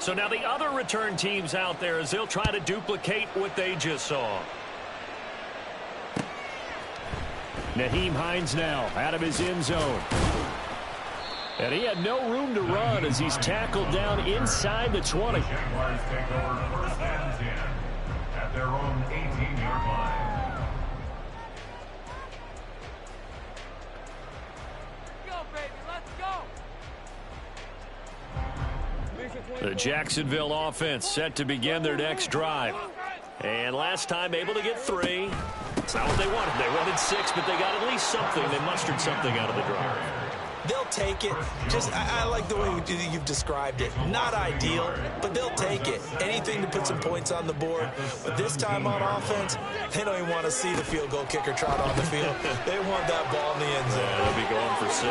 So now the other return teams out there as they'll try to duplicate what they just saw. Nyheim Hines now out of his end zone. And he had no room to run as he's tackled down inside the 20. Jaguars take over first and 10 at their own 18-yard line. The Jacksonville offense set to begin their next drive. And last time able to get 3. It's not what they wanted. They wanted 6, but they got at least something. They mustered something out of the drive. They'll take it. I like the way you've described it. Not ideal, but they'll take it. Anything to put some points on the board. But this time on offense, they don't even want to see the field goal kicker trot on the field. They want that ball in the end zone. Yeah, they'll be going for 6.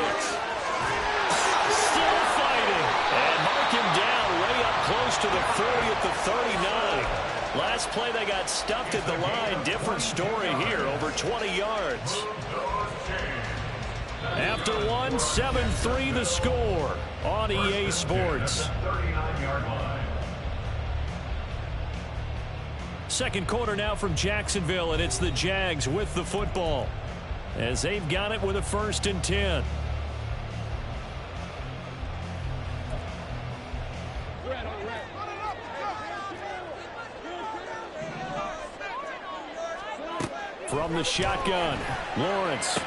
Still fighting. And mark him down way up close to the 40 at the 39. Last play they got stuffed at the line. Different story here, over 20 yards. After one, 7-3 the score on EA Sports. Second quarter now from Jacksonville, and it's the Jags with the football as they've got it with a 1st and 10. From the shotgun, Lawrence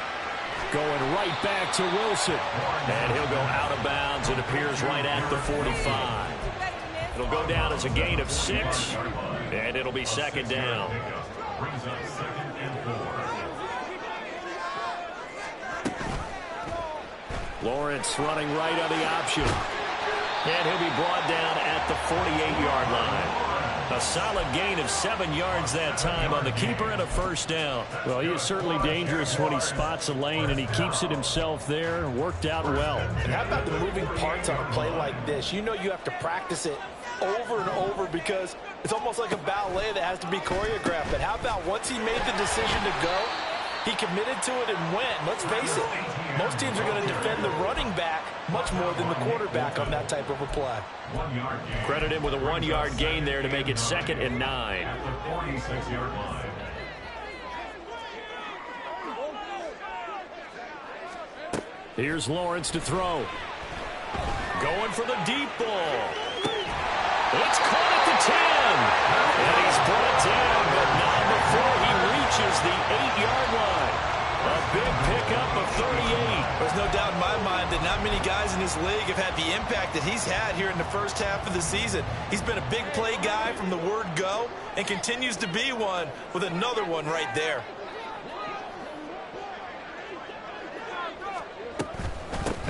going right back to Wilson. And he'll go out of bounds. It appears right at the 45. It'll go down as a gain of 6, and it'll be 2nd down. Lawrence running right on the option. And he'll be brought down at the 48-yard line. A solid gain of 7 yards that time on the keeper and a 1st down. Well, he is certainly dangerous when he spots a lane, and he keeps it himself there and worked out well. And how about the moving parts on a play like this? You know you have to practice it over and over because it's almost like a ballet that has to be choreographed. But how about once he made the decision to go, he committed to it and went. Let's face it, most teams are going to defend the running back much more than the quarterback on that type of a play. Credit him with a 1-yard gain there to make it 2nd and 9. Here's Lawrence to throw. Going for the deep ball. It's caught at the 10. And he's put it down, but not before he reaches the 8-yard line. A big pickup of 38. There's no doubt in my mind that not many guys in this league have had the impact that he's had here in the first half of the season. He's been a big play guy from the word go and continues to be one with another one right there.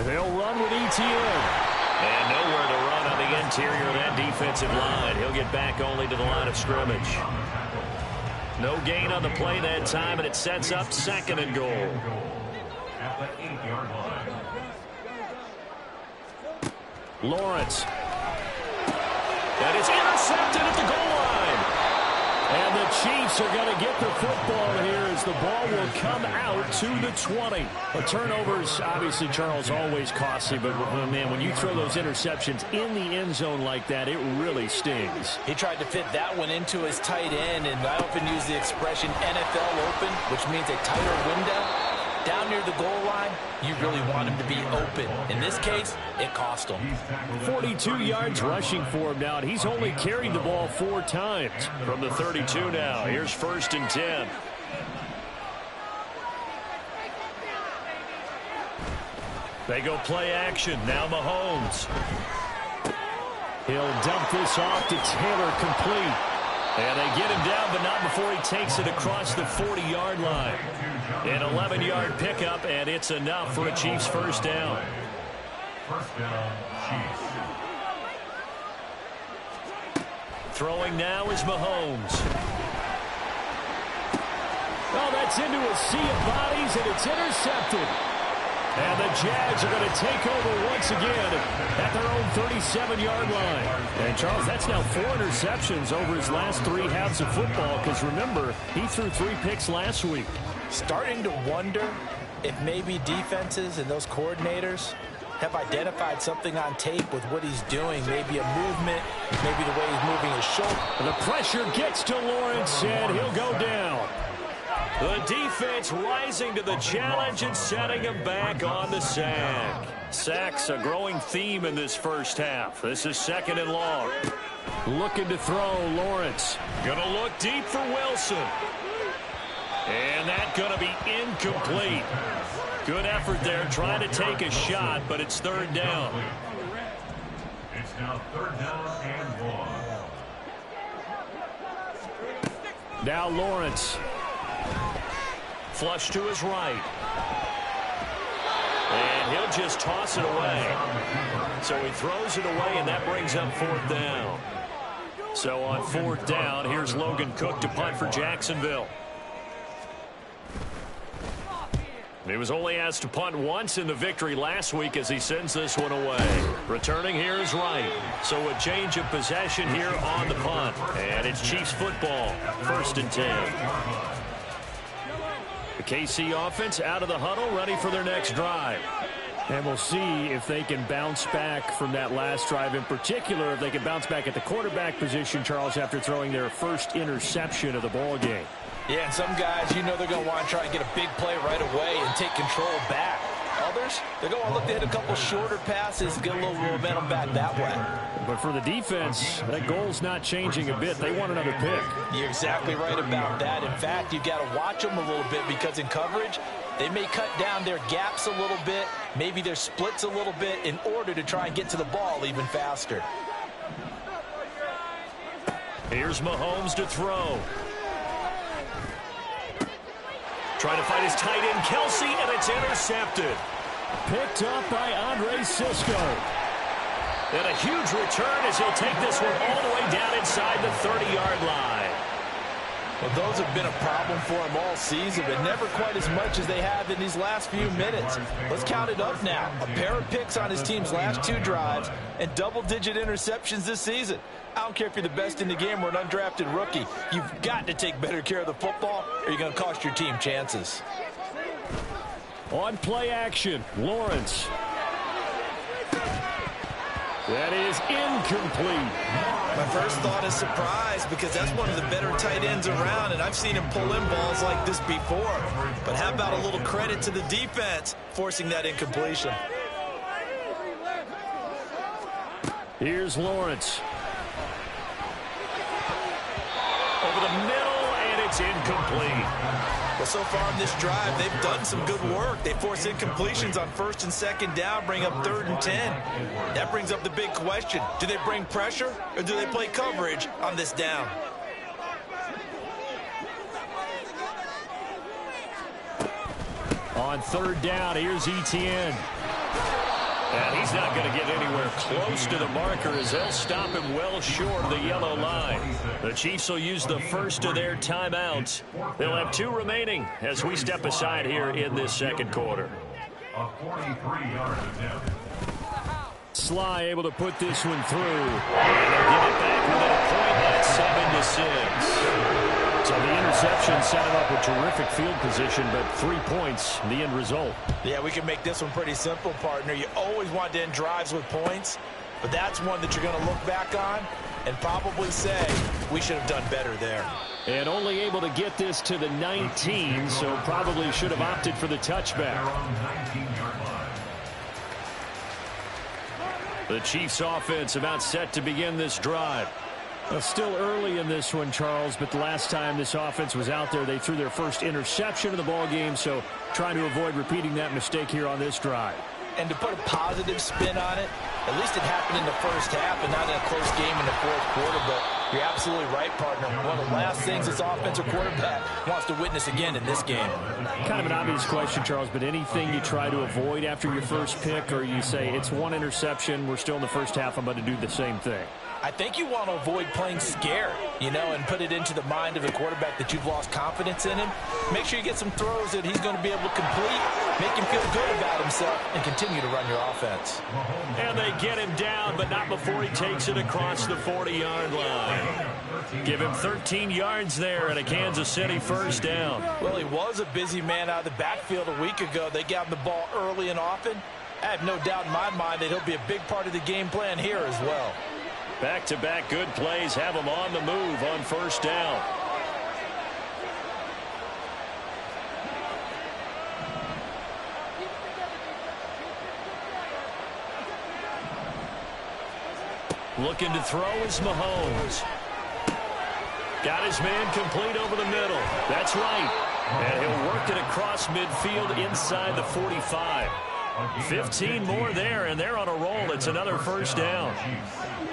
They'll run with ETN. And nowhere to run on the interior of that defensive line. He'll get back only to the line of scrimmage. No gain on the play that time, and it sets up 2nd and goal. At the 8-yard line. Lawrence. That is intercepted at the goal line. And the Chiefs are going to get the football here as the ball will come out to the 20. The turnovers, obviously, Charles, always costly. But, man, when you throw those interceptions in the end zone like that, it really stings. He tried to fit that one into his tight end, and I often use the expression NFL open, which means a tighter window. Down near the goal line, you really want him to be open. In this case, it cost him. 42 yards rushing for him now, and he's only carried the ball 4 times. From the 32 now, here's 1st and 10. They go play action. Now Mahomes. He'll dump this off to Taylor complete. And they get him down, but not before he takes it across the 40-yard line. An 11-yard pickup, and it's enough for a Chiefs 1st down. First down, Chiefs. Throwing now is Mahomes. Oh, that's into a sea of bodies, and it's intercepted. And the Jags are going to take over once again at their own 37-yard line. And, Charles, that's now 4 interceptions over his last 3 halves of football because, remember, he threw 3 picks last week. Starting to wonder if maybe defenses and those coordinators have identified something on tape with what he's doing. Maybe a movement, maybe the way he's moving his shoulder. The pressure gets to Lawrence, and he'll go down. The defense rising to the challenge and setting him back on the sack. Sacks a growing theme in this first half. This is 2nd and long. Looking to throw, Lawrence. Gonna look deep for Wilson. And that's gonna be incomplete. Good effort there, trying to take a shot, but it's 3rd down. It's now 3rd down and 1. Now Lawrence. Flush to his right. And he'll just toss it away. So he throws it away, and that brings up 4th down. So on 4th down, here's Logan Cook to punt for Jacksonville. He was only asked to punt once in the victory last week as he sends this one away. Returning here is Wright. So a change of possession here on the punt. And it's Chiefs football, 1st and 10. The KC offense out of the huddle, ready for their next drive. And we'll see if they can bounce back from that last drive. In particular, if they can bounce back at the quarterback position, Charles, after throwing their first interception of the ball game. Yeah, and some guys, you know they're going to want to try and get a big play right away and take control back. Others, they're going to look to hit a couple shorter passes, get a little momentum back that way. But for the defense, that goal's not changing a bit. They want another pick. You're exactly right about that. In fact, you've got to watch them a little bit because in coverage, they may cut down their gaps a little bit, maybe their splits a little bit in order to try and get to the ball even faster. Here's Mahomes to throw. Trying to find his tight end, Kelsey, and it's intercepted. Picked up by Andre Cisco. And a huge return as he'll take this one all the way down inside the 30-yard line. Well, those have been a problem for him all season, but never quite as much as they have in these last few minutes. Let's count it up now. A pair of picks on his team's last 2 drives and double-digit interceptions this season. I don't care if you're the best in the game or an undrafted rookie. You've got to take better care of the football or you're going to cost your team chances. On play action, Lawrence. That is incomplete. My first thought is surprise because that's one of the better tight ends around, and I've seen him pull in balls like this before. But how about a little credit to the defense forcing that incompletion? Here's Lawrence. Over the middle, and it's incomplete. Well, so far in this drive, they've done some good work. They force incompletions on 1st and 2nd down, bring up 3rd and 10. That brings up the big question. Do they bring pressure, or do they play coverage on this down? On 3rd down, here's Etienne. And he's not going to get anywhere close to the marker as they'll stop him well short of the yellow line. The Chiefs will use the first of their timeouts. They'll have 2 remaining as we step aside here in this 2nd quarter. A 43-yard attempt. Sly able to put this one through. And they'll get it back within a point at 7-6. So the interception set him up with terrific field position, but 3 points, the end result. Yeah, we can make this one pretty simple, partner. You always want to end drives with points, but that's one that you're going to look back on and probably say, we should have done better there. And only able to get this to the 19, so probably should have opted for the touchback. The Chiefs offense about set to begin this drive. Still early in this one, Charles, but the last time this offense was out there, they threw their first interception of the ball game, so trying to avoid repeating that mistake here on this drive. And to put a positive spin on it, at least it happened in the first half and not in a close game in the 4th quarter, but you're absolutely right, partner. One of the last things this offensive quarterback wants to witness again in this game. Kind of an obvious question, Charles, but anything you try to avoid after your first pick, or you say it's 1 interception, we're still in the first half, I'm going to do the same thing? I think you want to avoid playing scared, you know, and put it into the mind of the quarterback that you've lost confidence in him. Make sure you get some throws that he's going to be able to complete, make him feel good about himself, and continue to run your offense. And they get him down, but not before he takes it across the 40-yard line. Give him 13 yards there and a Kansas City first down. Well, he was a busy man out of the backfield a week ago. They got him the ball early and often. I have no doubt in my mind that he'll be a big part of the game plan here as well. Back-to-back good plays have him on the move on first down. Looking to throw is Mahomes. Got his man complete over the middle. That's right. And he'll work it across midfield inside the 45. 15 more there, and they're on a roll. It's another first down.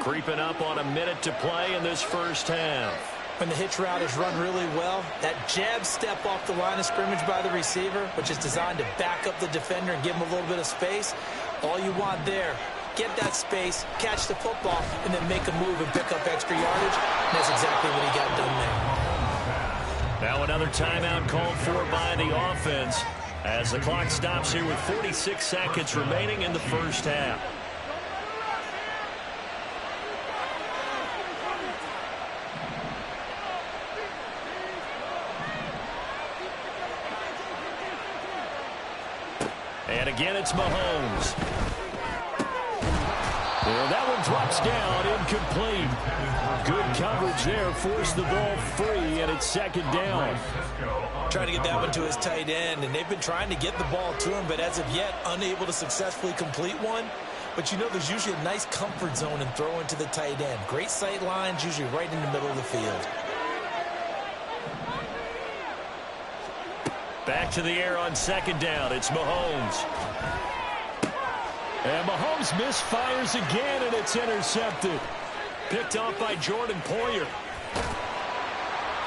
Creeping up on a minute to play in this first half. When the hitch route is run really well, that jab step off the line of scrimmage by the receiver, which is designed to back up the defender and give him a little bit of space, all you want there, get that space, catch the football, and then make a move and pick up extra yardage. And that's exactly what he got done there. Now another timeout called for by the offense as the clock stops here with 46 seconds remaining in the first half. And again, it's Mahomes. Well, that one drops down, incomplete. Good coverage there, forced the ball free, and it's second down. Trying to get that one to his tight end, and they've been trying to get the ball to him, but as of yet, unable to successfully complete one. But you know, there's usually a nice comfort zone in throwing to the tight end. Great sight lines, usually right in the middle of the field. Back to the air on second down. It's Mahomes. And Mahomes misfires again, and it's intercepted. Picked off by Jordan Poyer.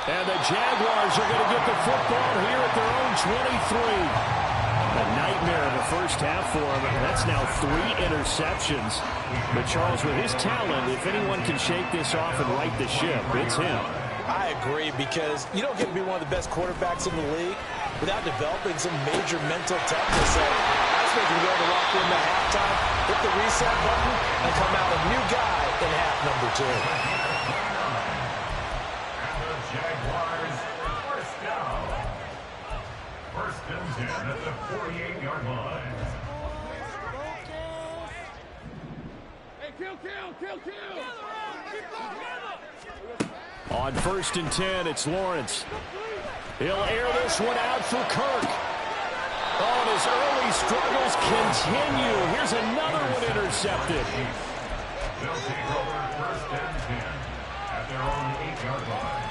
And the Jaguars are going to get the football here at their own 23. A nightmare of a first half for him. That's now 3 interceptions. But Charles, with his talent, if anyone can shake this off and right the ship, it's him. I agree, because you don't get to be one of the best quarterbacks in the league without developing some major mental toughness. So that's making you go to the locker room at halftime, hit the reset button, and come out a new guy in half number 2. And the Jaguars, first down. First and 10 at the 48-yard line. Hey, kill! On first and 10, it's Lawrence. He'll air this one out for Kirk. Oh, and his early struggles continue. Here's another one intercepted. They'll take over first and 10 at their own 8-yard line.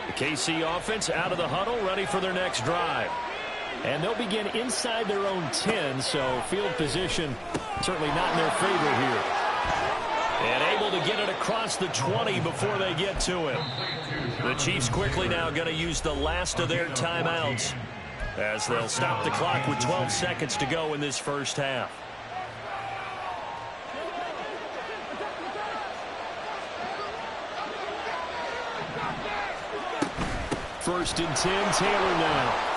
The KC offense out of the huddle, ready for their next drive. And they'll begin inside their own 10, so field position certainly not in their favor here. And able to get it across the 20 before they get to him. The Chiefs quickly now going to use the last of their timeouts as they'll stop the clock with 12 seconds to go in this first half. First and 10, Taylor now.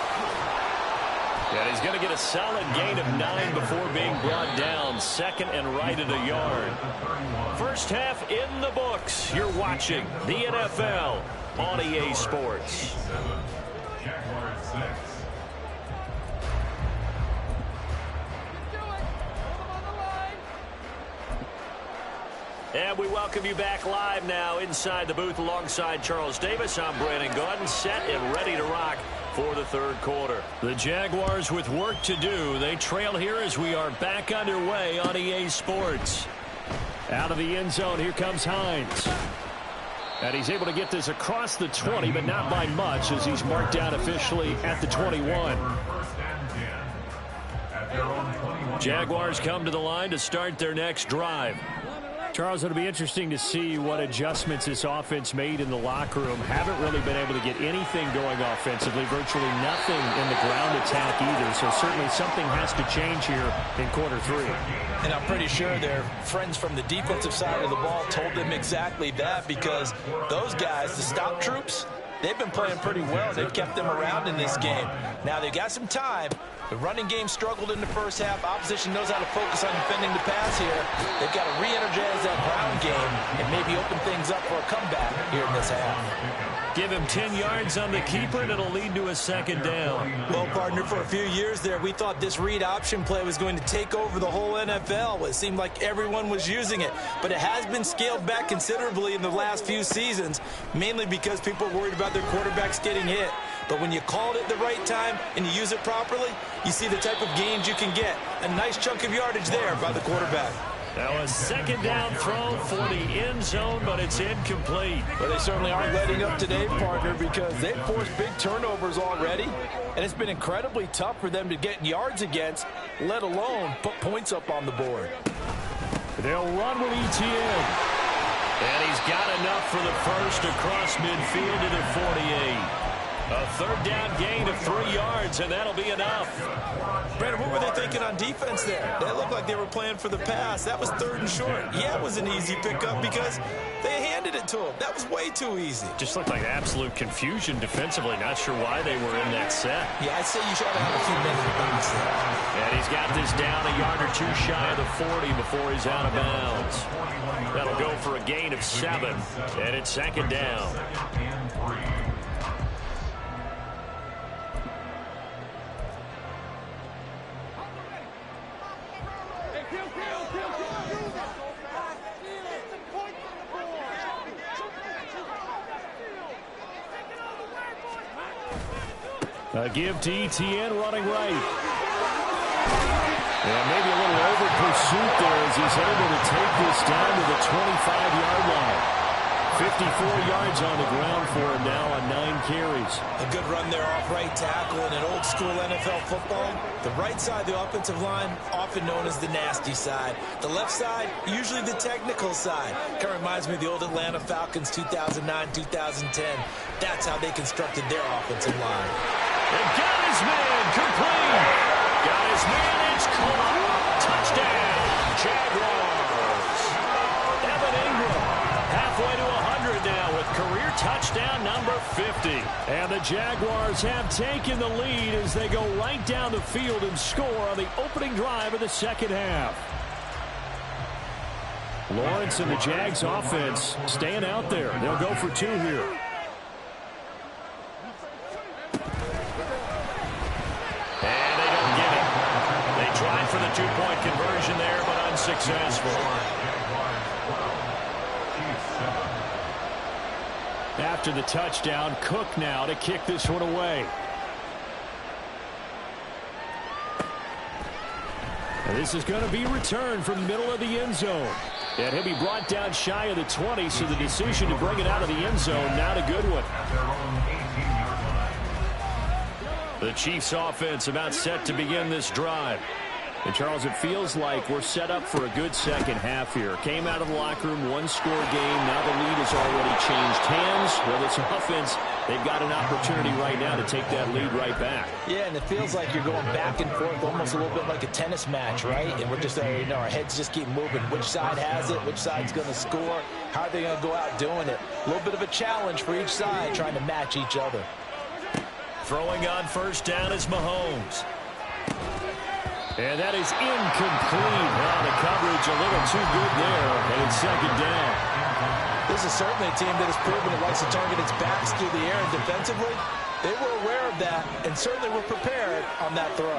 And he's going to get a solid gain of 9 before being brought down. Second and right at a yard. First half in the books. You're watching the NFL on EA Sports. Jaguars 6. And we welcome you back live now inside the booth alongside Charles Davis. I'm Brandon Gaudin, set and ready to rock for the third quarter. The Jaguars with work to do. They trail here as we are back underway on EA Sports. Out of the end zone, here comes Hines. And he's able to get this across the 20, but not by much as he's marked down officially at the 21. First and 10 at their own 21. Jaguars come to the line to start their next drive. Charles, it'll be interesting to see what adjustments this offense made in the locker room. Haven't really been able to get anything going offensively, virtually nothing in the ground attack either. So certainly something has to change here in quarter 3. And I'm pretty sure their friends from the defensive side of the ball told them exactly that, because those guys, the stop troops, they've been playing pretty well. They've kept them around in this game. Now they've got some time. The running game struggled in the first half. Opposition knows how to focus on defending the pass here. They've got to re-energize that ground game and maybe open things up for a comeback here in this half. Give him 10 yards on the keeper, and it'll lead to a second down. Well, partner, for a few years there, we thought this read option play was going to take over the whole NFL. It seemed like everyone was using it, but it has been scaled back considerably in the last few seasons, mainly because people are worried about their quarterbacks getting hit. But when you call it at the right time and you use it properly, you see the type of gains you can get. A nice chunk of yardage there by the quarterback. Now a second down throw for the end zone, but it's incomplete. Well, they certainly aren't letting up today, partner, because they've forced big turnovers already, and it's been incredibly tough for them to get yards against, let alone put points up on the board. They'll run with Etienne. And he's got enough for the first across midfield to the 48. A third down gain of 3 yards, and that'll be enough. Brandon, what were they thinking on defense there? They looked like they were playing for the pass. That was 3rd and short. Yeah, it was an easy pickup because they handed it to him. That was way too easy. Just looked like absolute confusion defensively. Not sure why they were in that set. Yeah, I'd say you should have a few minutes to bounce there. And he's got this down a yard or two shy of the 40 before he's out of bounds. That'll go for a gain of 7, and it's second down. A give to Etienne running right. And maybe a little over pursuit there as he's able to take this down to the 25-yard line. 54 yards on the ground for him now on 9 carries. A good run there off right tackle in an old school NFL football. The right side of the offensive line, often known as the nasty side. The left side, usually the technical side. Kind of reminds me of the old Atlanta Falcons 2009-2010. That's how they constructed their offensive line. And got his man, complete. Got his man, it's caught. Touchdown, Jaguars. Evan Ingram, halfway to 100 now with career touchdown number 50. And the Jaguars have taken the lead as they go right down the field and score on the opening drive of the second half. Lawrence and the Jags offense staying out there. They'll go for 2 here. And they don't get it. They tried for the 2-point conversion there, but unsuccessful. After the touchdown, Cook now to kick this one away. And this is going to be returned from the middle of the end zone. And he'll be brought down shy of the 20, so the decision to bring it out of the end zone, not a good one. The Chiefs offense about set to begin this drive. And, Charles, it feels like we're set up for a good second half here. Came out of the locker room, 1-score game. Now the lead has already changed hands. Well, this offense, they've got an opportunity right now to take that lead right back. Yeah, and it feels like you're going back and forth, almost a little bit like a tennis match, right? And we're just, our heads just keep moving. Which side has it? Which side's going to score? How are they going to go out doing it? A little bit of a challenge for each side, trying to match each other. Throwing on first down is Mahomes. And that is incomplete. Well, the coverage a little too good there, and it's second down. This is certainly a team that has proven it likes to target its backs through the air, and defensively, they were aware of that and certainly were prepared on that throw.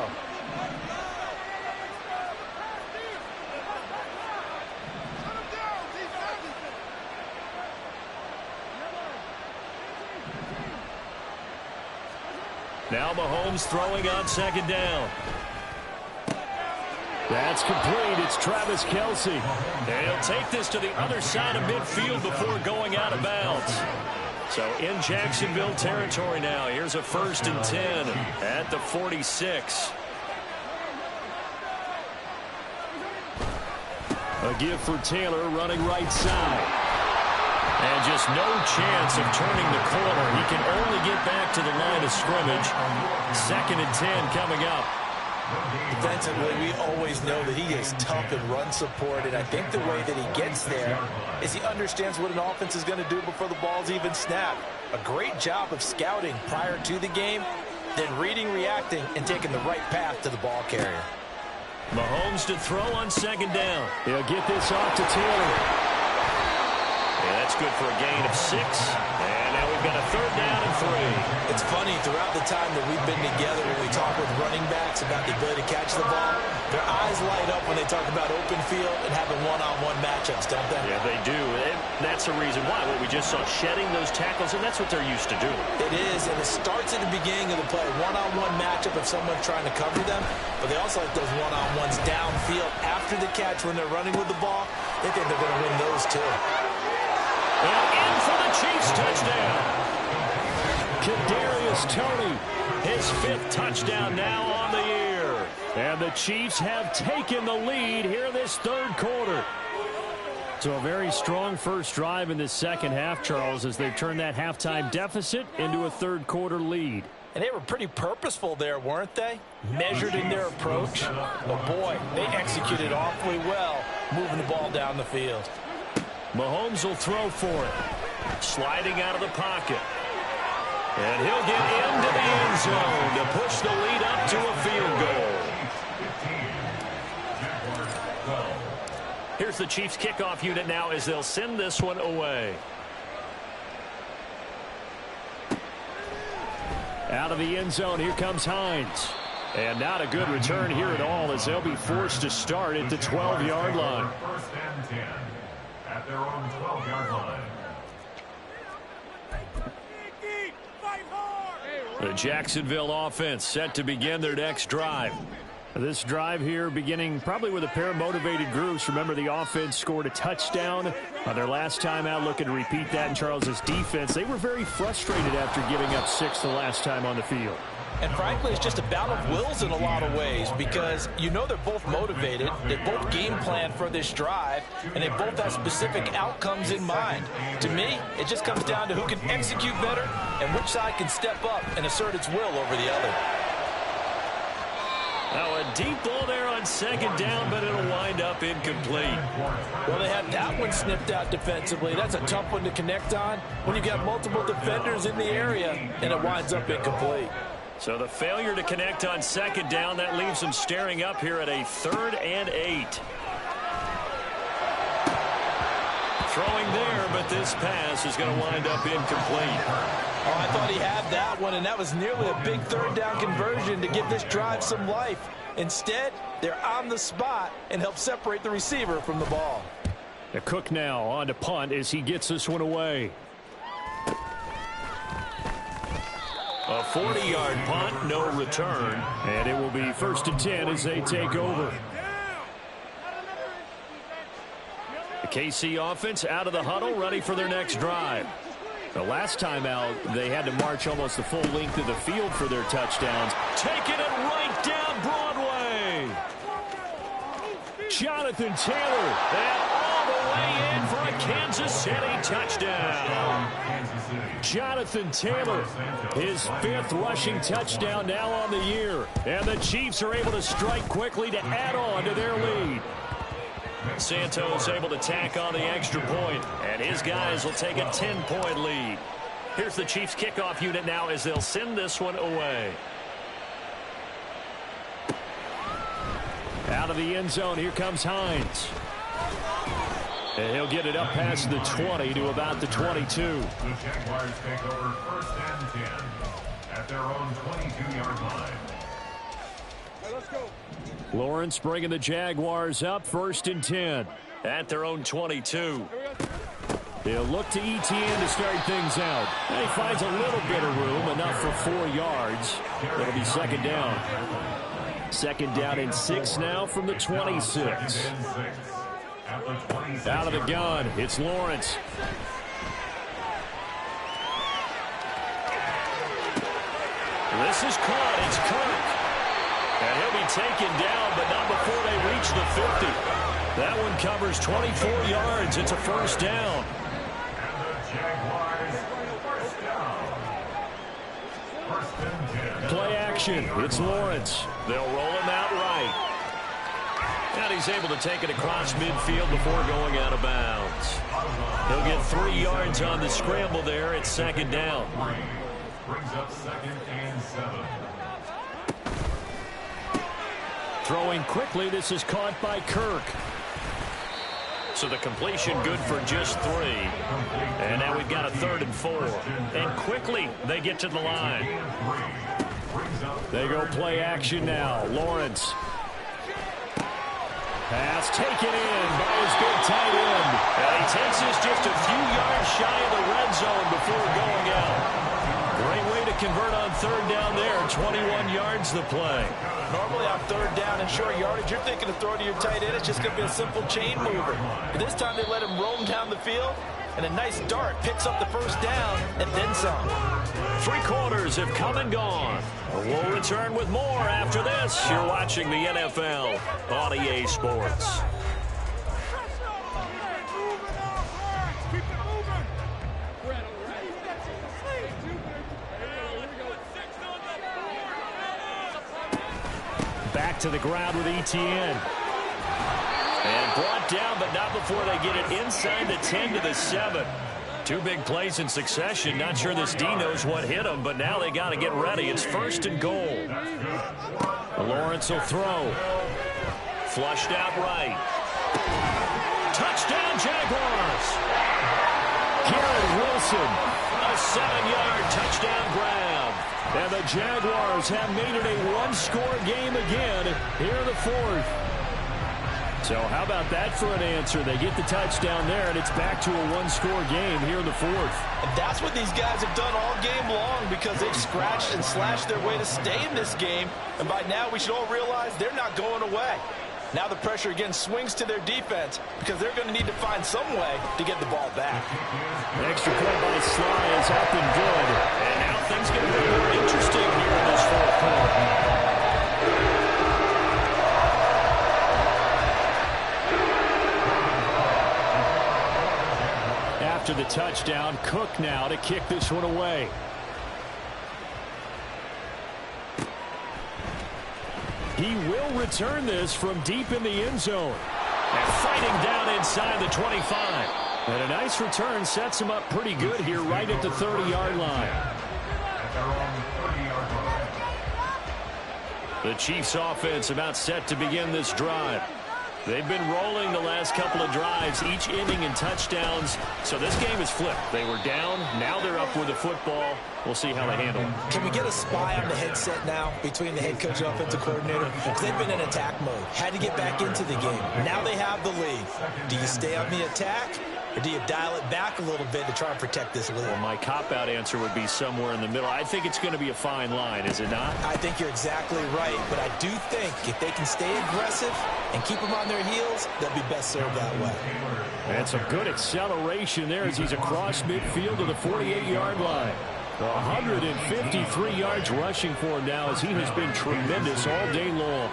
Now Mahomes throwing on second down. That's complete. It's Travis Kelce. And he'll take this to the other side of midfield before going out of bounds. So in Jacksonville territory now. Here's a 1st and 10 at the 46. A give for Taylor running right side. And just no chance of turning the corner. He can only get back to the line of scrimmage. 2nd and 10 coming up. Defensively, we always know that he is tough in run support, and I think the way that he gets there is he understands what an offense is going to do before the ball's even snapped. A great job of scouting prior to the game, then reading, reacting, and taking the right path to the ball carrier. Mahomes to throw on second down. He'll get this off to Taylor. Yeah, that's good for a gain of 6. And now we've got a 3rd down and 3. It's funny, throughout the time that we've been together, when we talk with running backs about the ability to catch the ball, their eyes light up when they talk about open field and having one-on-one matchups, don't they? Yeah, they do. And that's the reason why. What we just saw, shedding those tackles, and that's what they're used to doing. It is, and it starts at the beginning of the play. One-on-one matchup if someone's trying to cover them, but they also like those one-on-ones downfield after the catch when they're running with the ball. They think they're going to win those too. And in for the Chiefs touchdown. Kadarius Toney, his 5th touchdown now on the year. And the Chiefs have taken the lead here this 3rd quarter. So a very strong first drive in the second half, Charles, as they've turned that halftime deficit into a 3rd quarter lead. And they were pretty purposeful there, weren't they? Measured in their approach. But boy, they executed awfully well, moving the ball down the field. Mahomes will throw for it. Sliding out of the pocket. And he'll get into the end zone to push the lead up to a field goal. Here's the Chiefs kickoff unit now as they'll send this one away. Out of the end zone, here comes Hines. And not a good return here at all as they'll be forced to start at the 12-yard line. 1st and 10 at their own 12-yard line. The Jacksonville offense set to begin their next drive. This drive here beginning probably with a pair of motivated groups. Remember, the offense scored a touchdown on their last time out. Looking to repeat that in Charles's defense. They were very frustrated after giving up 6 the last time on the field. And frankly, it's just a battle of wills in a lot of ways because you know they're both motivated. They both game plan for this drive, and they both have specific outcomes in mind. To me, it just comes down to who can execute better and which side can step up and assert its will over the other. Now a deep ball there on 2nd down, but it'll wind up incomplete. Well, they had that one snipped out defensively. That's a tough one to connect on when you've got multiple defenders in the area, and it winds up incomplete. So the failure to connect on 2nd down, that leaves them staring up here at a 3rd and 8. Throwing there, but this pass is going to wind up incomplete. Oh, I thought he had that one, and that was nearly a big 3rd down conversion to give this drive some life. Instead, they're on the spot and help separate the receiver from the ball. The Cook now on to punt as he gets this one away. A 40-yard punt, no return. And it will be 1st and 10 as they take over. The KC offense out of the huddle, ready for their next drive. The last time out, they had to march almost the full length of the field for their touchdowns. Taking it right down Broadway. Jonathan Taylor, and all the way in for a Kansas City touchdown. Jonathan Taylor, his 5th rushing touchdown now on the year. And the Chiefs are able to strike quickly to add on to their lead. Santos able to tack on the extra point, and his guys will take a 10-point lead. Here's the Chiefs kickoff unit now as they'll send this one away. Out of the end zone, here comes Hines. And he'll get it up past the 20 to about the 22. The Jaguars take over 1st and 10 at their own 22-yard line. Let's go. Lawrence bringing the Jaguars up 1st and 10 at their own 22. They'll look to ETN to start things out. And he finds a little bit of room, enough for 4 yards. It'll be 2nd down. 2nd down and 6 now from the 26. Out of the gun, it's Lawrence. This is caught. It's Kirk. And he'll be taken down, but not before they reach the 50. That one covers 24 yards. It's a 1st down. And the Jaguars, 1st down. 1st and 10. Play action. It's Lawrence. They'll roll him out right. And he's able to take it across midfield before going out of bounds. He'll get 3 yards on the scramble there. It's 2nd down. Brings up 2nd and 7. Throwing quickly. This is caught by Kirk. So the completion good for just 3. And now we've got a 3rd and 4. And quickly they get to the line. They go play action now. Lawrence. Pass taken in by his big tight end. And he takes this just a few yards shy of the red zone before going out. Great way to convert on 3rd down there. 21 yards the play. Normally on 3rd down and short yardage, you're thinking of throwing to your tight end. It's just going to be a simple chain mover. But this time they let him roam down the field. And a nice dart picks up the 1st down and then some. 3 quarters have come and gone. We'll return with more after this. You're watching the NFL on EA Sports. Back to the ground with Etienne. And brought down, but not before they get it inside the 10 to the 7. 2 big plays in succession. Not sure this D knows what hit him, but now they got to get ready. It's 1st and goal. Lawrence will throw. Flushed out right. Touchdown, Jaguars. Garrett Wilson, a 7-yard touchdown grab. And the Jaguars have made it a 1-score game again here in the 4th. So how about that for an answer? They get the touchdown there, and it's back to a 1-score game here in the 4th. And that's what these guys have done all game long because they've scratched and slashed their way to stay in this game. And by now, we should all realize they're not going away. Now the pressure again swings to their defense because they're going to need to find some way to get the ball back. The extra point by Sly is up and good. And now things get a little more interesting here in this 4th quarter. After the touchdown, Cook now to kick this one away. He will return this from deep in the end zone. And fighting down inside the 25. And a nice return sets him up pretty good here right at the 30-yard line. The Chiefs offense about set to begin this drive. They've been rolling the last couple of drives, each inning in touchdowns. So this game is flipped. They were down. Now they're up with the football. We'll see how they handle it. Can we get a spy on the headset now between the head coach and offensive coordinator? Because they've been in attack mode. Had to get back into the game. Now they have the lead. Do you stay on the attack? Or do you dial it back a little bit to try and protect this lead? Well, my cop-out answer would be somewhere in the middle. I think it's going to be a fine line, is it not? I think you're exactly right, but I do think if they can stay aggressive and keep them on their heels, they'll be best served that way. And some good acceleration there as he's across midfield to the 48-yard line. 153 yards rushing for him now as he has been tremendous all day long.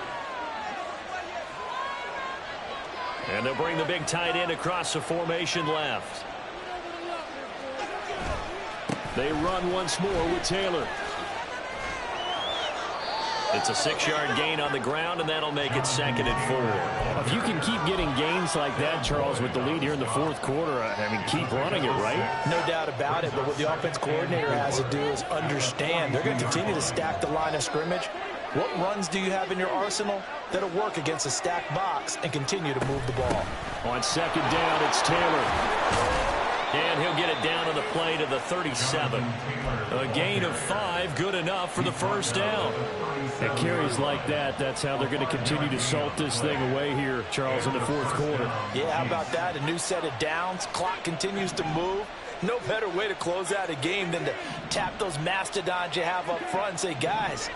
And they'll bring the big tight end across the formation left. They run once more with Taylor. It's a 6-yard gain on the ground, and that'll make it 2nd and 4. If you can keep getting gains like that, Charles, with the lead here in the 4th quarter, I mean, keep running it, right? No doubt about it, but what the offense coordinator has to do is understand they're going to continue to stack the line of scrimmage. What runs do you have in your arsenal that'll work against a stacked box and continue to move the ball? On 2nd down, it's Taylor. And he'll get it down on the play to the 37. A gain of 5, good enough for the 1st down. And carries like that, that's how they're going to continue to salt this thing away here, Charles, in the 4th quarter. Yeah, how about that? A new set of downs. Clock continues to move. No better way to close out a game than to tap those mastodons you have up front and say, guys,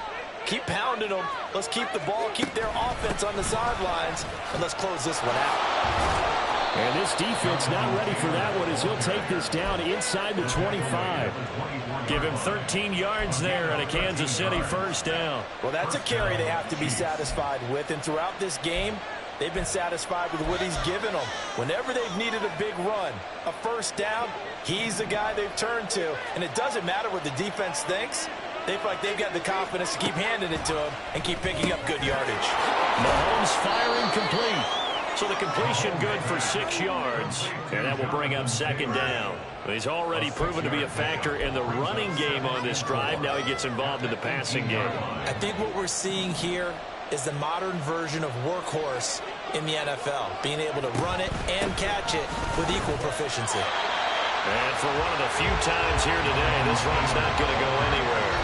keep pounding them. Let's keep the ball, keep their offense on the sidelines, and let's close this one out. And this defense not ready for that one as he'll take this down inside the 25. Give him 13 yards there and a Kansas City 1st down. Well, that's a carry they have to be satisfied with, and throughout this game, they've been satisfied with what he's given them. Whenever they've needed a big run, a 1st down, he's the guy they've turned to. And it doesn't matter what the defense thinks. They feel like they've got the confidence to keep handing it to him and keep picking up good yardage. Mahomes firing complete. So the completion good for 6 yards. And that will bring up 2nd down. He's already proven to be a factor in the running game on this drive. Now he gets involved in the passing game. I think what we're seeing here is the modern version of workhorse in the NFL, being able to run it and catch it with equal proficiency. And for one of the few times here today, this run's not going to go anywhere.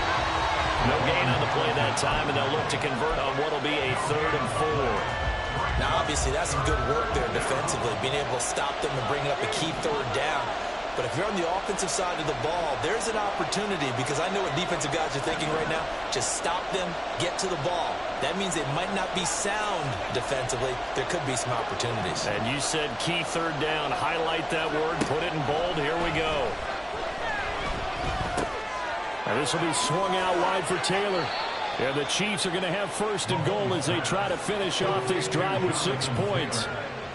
No gain on the play that time, and they'll look to convert on what will be a 3rd and 4. Now, obviously, that's some good work there defensively, being able to stop them and bring up a key 3rd down. But if you're on the offensive side of the ball, there's an opportunity, because I know what defensive guys are thinking right now. Just stop them, get to the ball. That means they might not be sound defensively. There could be some opportunities. And you said key 3rd down. Highlight that word. Put it in bold. Here we go. And this will be swung out wide for Taylor. And the Chiefs are going to have 1st and goal as they try to finish off this drive with 6 points.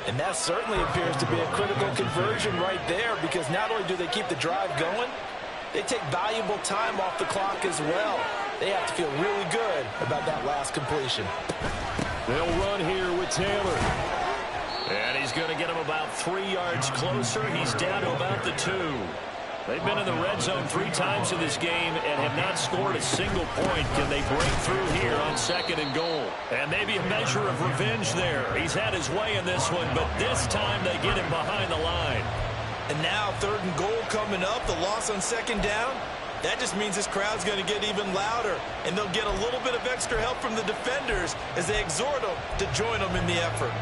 And that certainly appears to be a critical conversion right there, because not only do they keep the drive going, they take valuable time off the clock as well. They have to feel really good about that last completion. They'll run here with Taylor. And he's going to get him about 3 yards closer. He's down to about the 2. They've been in the red zone 3 times in this game and have not scored a single point. Can they break through here on 2nd and goal? And maybe a measure of revenge there. He's had his way in this one, but this time they get him behind the line. And now 3rd and goal coming up, the loss on 2nd down. That just means this crowd's going to get even louder, and they'll get a little bit of extra help from the defenders as they exhort them to join them in the effort.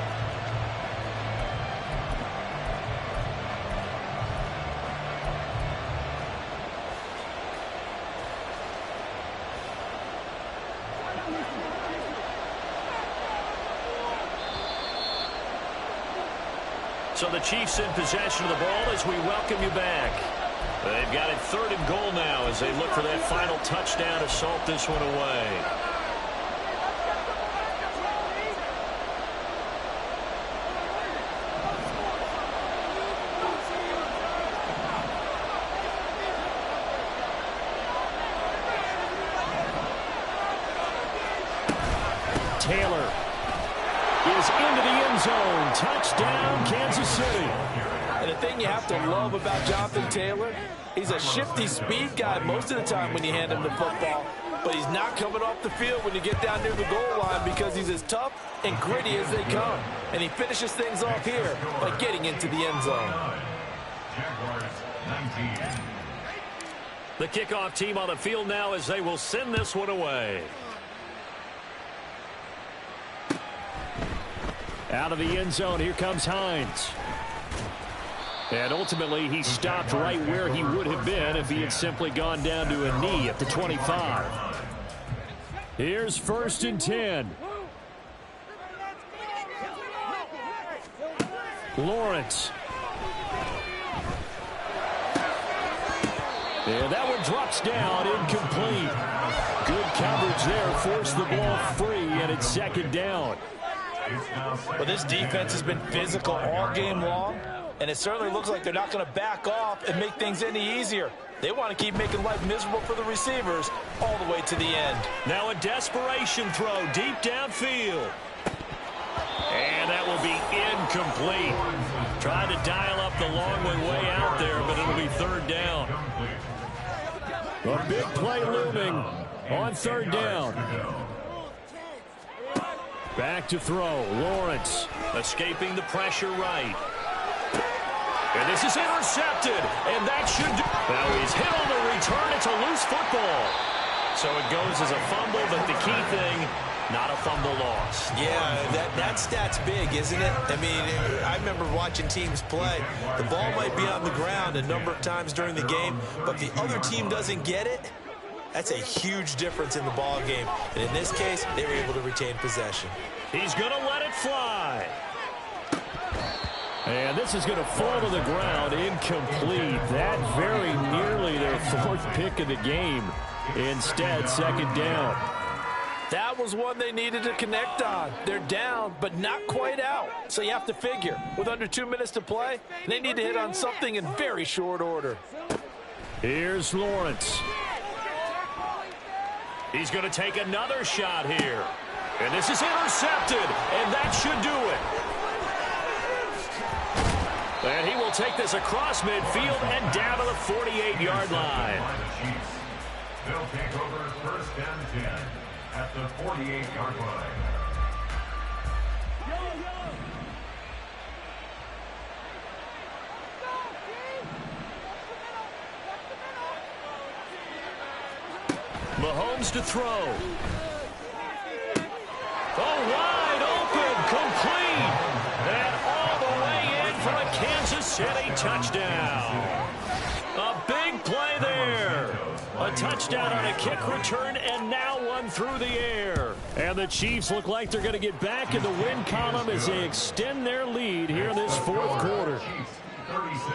So the Chiefs in possession of the ball as we welcome you back. They've got it 3rd and goal now as they look for that final touchdown to salt this one away. Taylor is into the end zone. Touchdown, Kansas City. And the thing you have to love about Jonathan Taylor, he's a shifty speed guy most of the time when you hand him the football. But he's not coming off the field when you get down near the goal line, because he's as tough and gritty as they come. And he finishes things off here by getting into the end zone. The kickoff team on the field now as they will send this one away. Out of the end zone, here comes Hines. And ultimately, he stopped right where he would have been if he had simply gone down to a knee at the 25. Here's 1st and 10. Lawrence. And that one drops down, incomplete. Good coverage there, forced the ball free, and it's 2nd down. But this defense has been physical all game long, and it certainly looks like they're not going to back off and make things any easier. They want to keep making life miserable for the receivers all the way to the end. Now a desperation throw deep downfield. And that will be incomplete. Trying to dial up the long way out there, but it'll be 3rd down. A big play looming on 3rd down. Back to throw. Lawrence escaping the pressure right. And this is intercepted. And that should do. Now he's hit on the return. It's a loose football. So it goes as a fumble, but the key thing, not a fumble loss. Yeah, that stat's big, isn't it? I mean, I remember watching teams play. The ball might be on the ground a number of times during the game, but the other team doesn't get it. That's a huge difference in the ball game. And in this case, they were able to retain possession. He's going to let it fly. And this is going to fall to the ground, incomplete. That very nearly their 4th pick of the game. Instead, 2nd down. That was one they needed to connect on. They're down, but not quite out. So you have to figure, with under 2 minutes to play, they need to hit on something in very short order. Here's Lawrence. He's going to take another shot here. And this is intercepted, and that should do it. And he will take this across midfield and down to the 48-yard line. They'll take over 1st and 10 at the 48-yard line. Mahomes to throw. Oh, wide open, complete. And all the way in for a Kansas City touchdown. A big play there. A touchdown on a kick return, and now one through the air. And the Chiefs look like they're going to get back in the win column as they extend their lead here in this fourth quarter.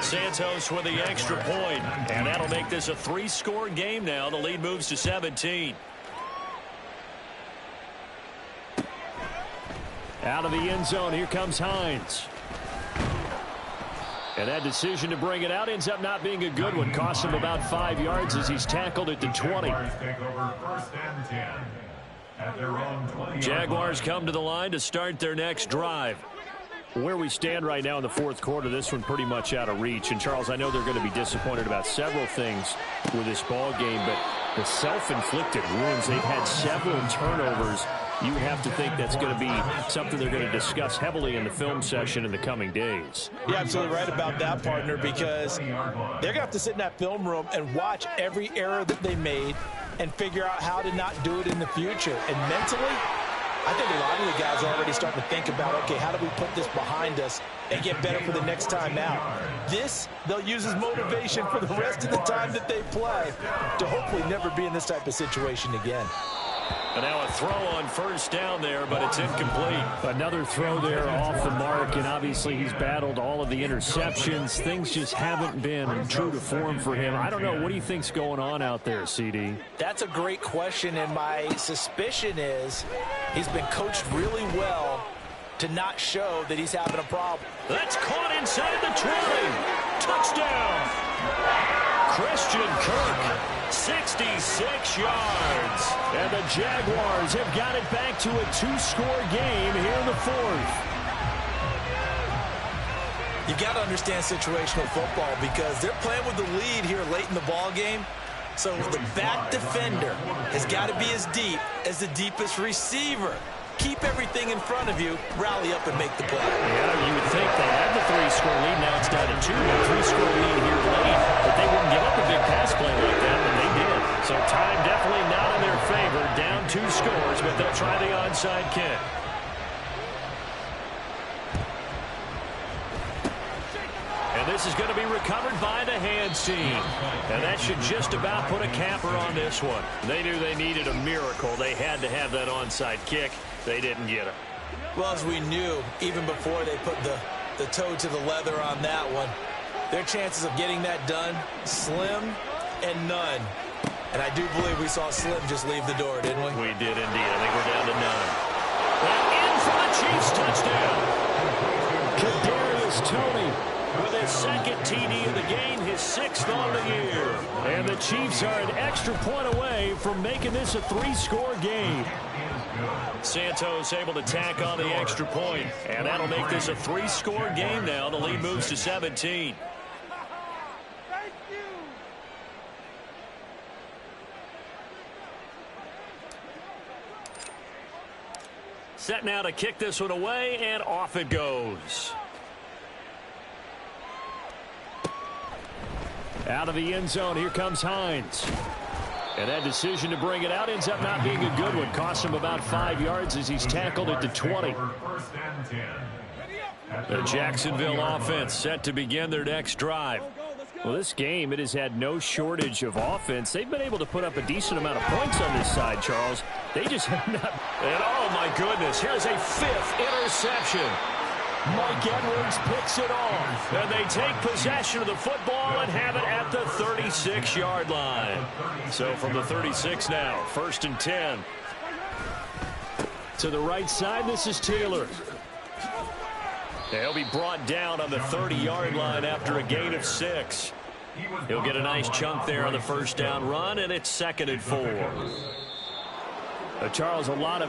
Santos with the extra point, and that'll make this a 3-score game now. The lead moves to 17. Out of the end zone, here comes Hines. And that decision to bring it out ends up not being a good one. Costs him about 5 yards as he's tackled at the 20. Jaguars come to the line to start their next drive. Where we stand right now in the fourth quarter, this one pretty much out of reach. And, Charles, I know they're going to be disappointed about several things with this ball game, but the self-inflicted wounds, they've had several turnovers. You have to think that's going to be something they're going to discuss heavily in the film session in the coming days. You're absolutely right about that, partner, because they're going to have to sit in that film room and watch every error that they made and figure out how to not do it in the future. And mentally, I think a lot of the guys are already starting to think about, okay, how do we put this behind us and get better for the next time out? This, they'll use as motivation for the rest of the time that they play to hopefully never be in this type of situation again. And now a throw on first down there, but it's incomplete. Another throw there off the mark, and obviously he's battled all of the interceptions. Things just haven't been true to form for him. I don't know. What do you think's going on out there, CD? That's a great question, and my suspicion is he's been coached really well to not show that he's having a problem. That's caught inside the 20. Touchdown. Christian Kirk. 66 yards. And the Jaguars have got it back to a 2-score game here in the fourth. You got to understand situational football because they're playing with the lead here late in the ball game. So the back defender has got to be as deep as the deepest receiver. Keep everything in front of you, rally up and make the play. Yeah, you would think they had the 3-score lead. Now it's down to 2. A 3-score lead here late. But they wouldn't give up a big pass play like that, but they did. So time definitely not in their favor. Down 2 scores, but they'll try the onside kick. And this is going to be recovered by the hands team. And that should just about put a capper on this one. They knew they needed a miracle. They had to have that onside kick. They didn't get it. Well, as we knew, even before they put the toe to the leather on that one, their chances of getting that done, slim and none. And I do believe we saw Slim just leave the door, didn't we? We did indeed. I think we're down to none. And in for the Chiefs touchdown. Kadarius Toney with his second TD of the game, his 6th on the year. And the Chiefs are an extra point away from making this a 3-score game. Santos able to tack on the extra point, and that'll make this a 3-score game now. The lead moves to 17. Set now to kick this one away, and off it goes. Out of the end zone, here comes Hines. And that decision to bring it out ends up not being a good one. Costs him about 5 yards as he's tackled at the 20. The Jacksonville offense set to begin their next drive. Well, this game, it has had no shortage of offense. They've been able to put up a decent amount of points on this side, Charles. They just have not. And oh, my goodness, here's a 5th interception. Mike Edwards picks it off. And they take possession of the football and have it at the 36-yard line. So from the 36 now, 1st and 10. To the right side, this is Taylor. He'll be brought down on the 30-yard line after a gain of 6. He'll get a nice chunk there on the first down run, and it's 2nd and 4. Charles, a lot of